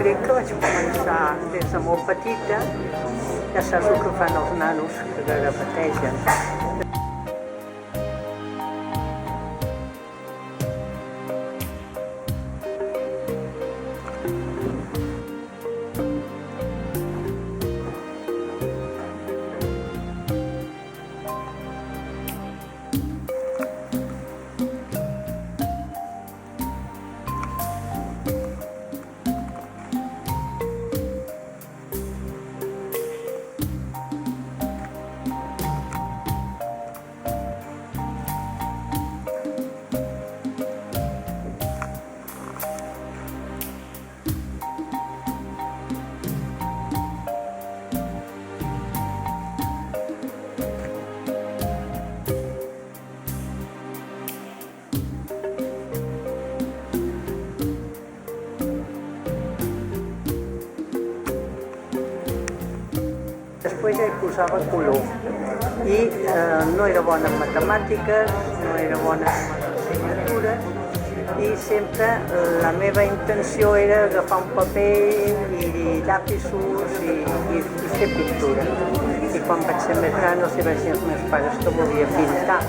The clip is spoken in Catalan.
crec que vaig començar des de molt petita, ja saps el que fan els nanos, que repeteixen. Després ja hi posava color i no era bona en matemàtiques, no era bona en assignatura i sempre la meva intenció era agafar un paper i llapisos i fer pintura. I quan vaig ser més gran els vaig dir als meus pares que volia pintar.